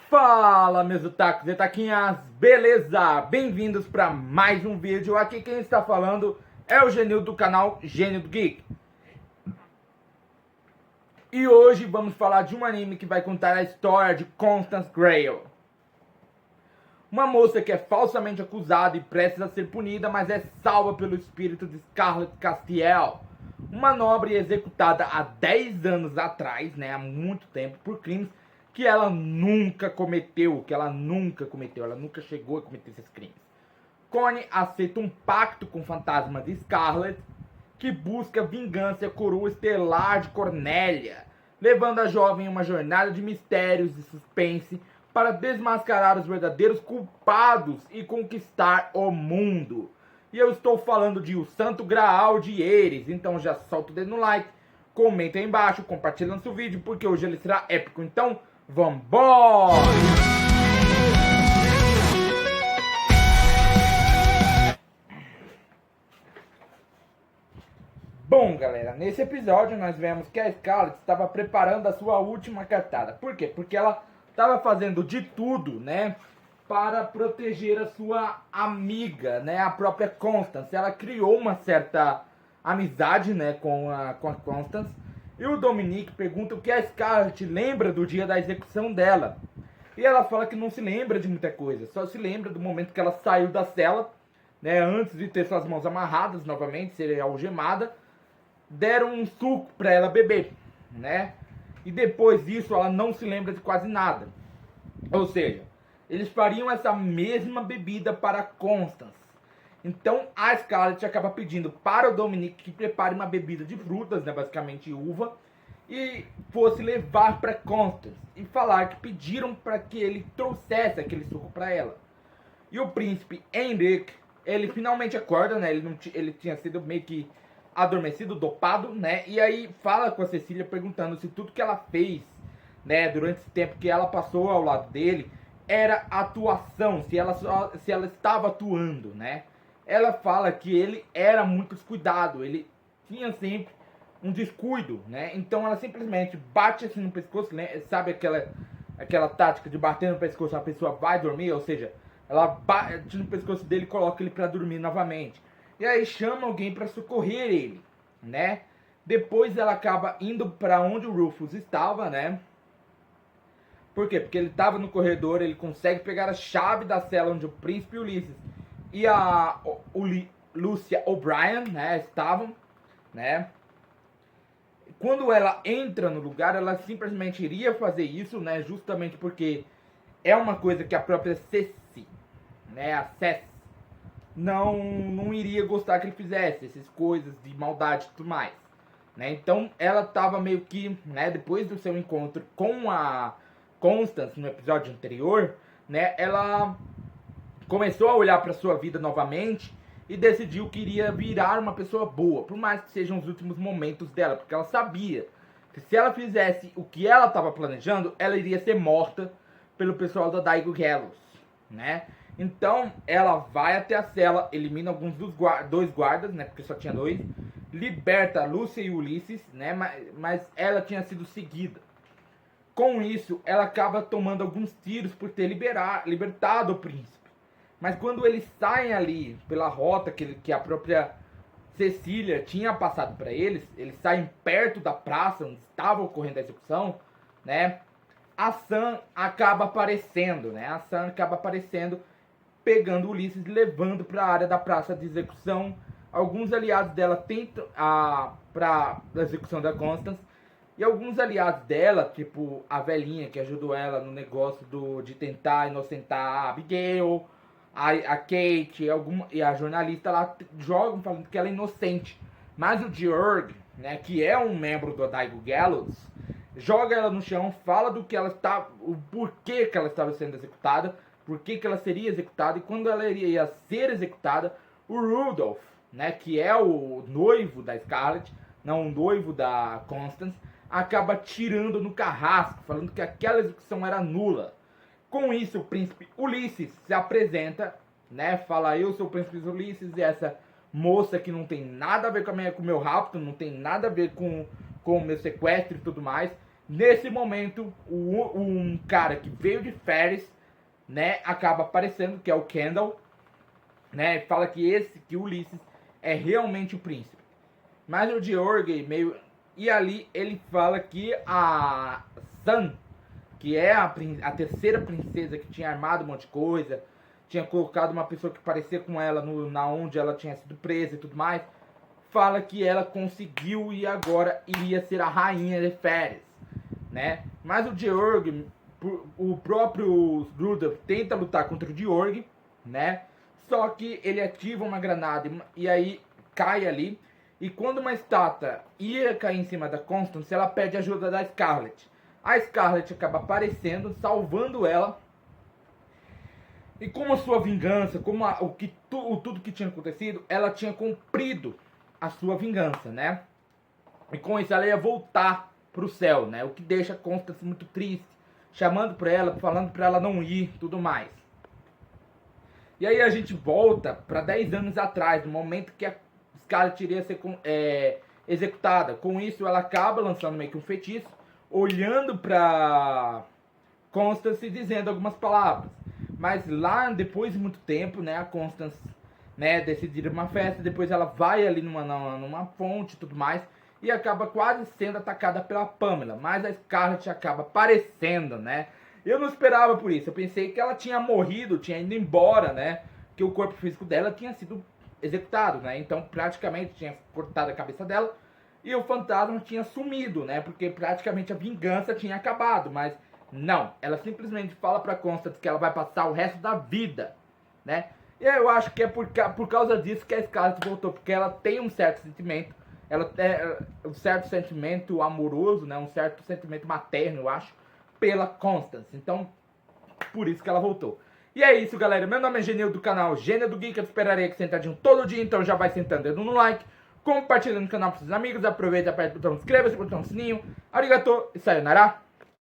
Fala, meus otakus e taquinhas, beleza? Bem-vindos para mais um vídeo. Aqui quem está falando é o Genil do canal Gênio do Geek. E hoje vamos falar de um anime que vai contar a história de Constance Grayle. Uma moça que é falsamente acusada e prestes a ser punida, mas é salva pelo espírito de Scarlet Castiel, uma nobre executada há 10 anos atrás, há muito tempo, por crimes que ela nunca cometeu, ela nunca chegou a cometer esses crimes. Connie aceita um pacto com o fantasma de Scarlet, que busca vingança e a coroa estelar de Cornélia, levando a jovem em uma jornada de mistérios e suspense para desmascarar os verdadeiros culpados e conquistar o mundo. E eu estou falando de O Santo Graal de Eris, então já solta o dedo no like, comenta aí embaixo, compartilha no seu vídeo, porque hoje ele será épico, então vambora! Bom, galera, nesse episódio nós vemos que a Scarlet estava preparando a sua última cartada. Por quê? Porque ela estava fazendo de tudo, para proteger a sua amiga, a própria Constance. Ela criou uma certa amizade, com a Constance. E o Dominique pergunta o que a Scarlet lembra do dia da execução dela. E ela fala que não se lembra de muita coisa, só se lembra do momento que ela saiu da cela, antes de ter suas mãos amarradas novamente, ser algemada. Deram um suco para ela beber, E depois disso ela não se lembra de quase nada. Ou seja, eles fariam essa mesma bebida para Constance. Então a Scarlet acaba pedindo para o Dominique que prepare uma bebida de frutas, basicamente uva, e fosse levar para Constance e falar que pediram para que ele trouxesse aquele suco para ela. E o príncipe Henrik, ele finalmente acorda, ele tinha sido meio que adormecido, dopado, E aí fala com a Cecília perguntando se tudo que ela fez, durante esse tempo que ela passou ao lado dele, era atuação, se ela estava atuando, Ela fala que ele era muito descuidado, ele tinha sempre um descuido, Então ela simplesmente bate assim no pescoço, sabe aquela tática de bater no pescoço, a pessoa vai dormir, ou seja, ela bate no pescoço dele e coloca ele para dormir novamente. E aí chama alguém para socorrer ele, Depois ela acaba indo para onde o Rufus estava, Por quê? Porque ele estava no corredor, ele consegue pegar a chave da cela onde o príncipe Ulysses e a Lucia O'Brien, estavam, Quando ela entra no lugar, ela simplesmente iria fazer isso, justamente porque é uma coisa que a própria Ceci, a Ceci, não iria gostar que ele fizesse essas coisas de maldade e tudo mais, Então ela estava meio que, depois do seu encontro com a Constance no episódio anterior, ela começou a olhar para sua vida novamente e decidiu que iria virar uma pessoa boa, por mais que sejam os últimos momentos dela, porque ela sabia que se ela fizesse o que ela estava planejando, ela iria ser morta pelo pessoal da Daigo Gallows, Então ela vai até a cela, elimina alguns dos dois guardas, porque só tinha dois, liberta a Lúcia e o Ulisses, mas ela tinha sido seguida. Com isso, ela acaba tomando alguns tiros por ter libertado o príncipe. Mas quando eles saem ali pela rota que a própria Cecília tinha passado para eles saem perto da praça onde estava ocorrendo a execução, a Sam acaba aparecendo, A Sam acaba aparecendo, pegando o Ulisses e levando para a área da praça de execução. Alguns aliados dela tentam para a execução da Constance. E alguns aliados dela, tipo a velhinha que ajudou ela no negócio de tentar inocentar a Abigail, a Kate e a jornalista lá jogam falando que ela é inocente. Mas o Georg, que é um membro do Daigo Gallows, joga ela no chão, fala do que ela está, o porquê que ela estava sendo executada, porquê que ela seria executada, e quando ela iria ser executada, o Rudolph, que é o noivo da Scarlet, não o noivo da Constance, acaba tirando no carrasco, falando que aquela execução era nula. Com isso, o príncipe Ulisses se apresenta, fala: eu sou o príncipe Ulisses e essa moça que não tem nada a ver com o meu rapto, não tem nada a ver com o meu sequestro e tudo mais, Nesse momento, um cara que veio de Ferris, né, acaba aparecendo, que é o Kendall, né, fala que Ulisses é realmente o príncipe. Mas o George meio... E ali ele fala que a Sun, que é a terceira princesa que tinha armado um monte de coisa, tinha colocado uma pessoa que parecia com ela na onde ela tinha sido presa e tudo mais, fala que ela conseguiu e agora iria ser a rainha de Ferris, né? Mas o Georg, o próprio Rudolph tenta lutar contra o Georg, né? Só que ele ativa uma granada e aí cai ali. E quando uma estátua ia cair em cima da Constance, ela pede ajuda da Scarlet. A Scarlet acaba aparecendo, salvando ela. E como a sua vingança, como tudo que tinha acontecido, ela tinha cumprido a sua vingança, né? E com isso ela ia voltar pro céu, né? O que deixa a Constance muito triste, chamando pra ela, falando pra ela não ir, tudo mais. E aí a gente volta pra 10 anos atrás, no momento que a Scarlet iria ser executada. Com isso ela acaba lançando meio que um feitiço, olhando pra Constance e dizendo algumas palavras. Mas lá, depois de muito tempo, né, a Constance, né, decide ir uma festa, depois ela vai ali numa fonte e tudo mais, e acaba quase sendo atacada pela Pamela, mas a Scarlet acaba aparecendo, né. Eu não esperava por isso, eu pensei que ela tinha morrido, tinha ido embora, né, que o corpo físico dela tinha sido executado, né, então praticamente tinha cortado a cabeça dela, e o fantasma tinha sumido, né, porque praticamente a vingança tinha acabado, mas não, ela simplesmente fala pra Constance que ela vai passar o resto da vida, né? E eu acho que é por causa disso que a Scarlet voltou, porque ela tem um certo sentimento, ela tem um certo sentimento amoroso, né? Um certo sentimento materno, eu acho, pela Constance. Então, por isso que ela voltou. E é isso, galera. Meu nome é Genil do canal Gênio do Geek. Eu esperarei aqui sentadinho todo dia, então já vai sentando dedo no like, compartilhando o canal para seus amigos, aproveita, aperta o botão inscreva-se, botão sininho. Arigato e sayonara.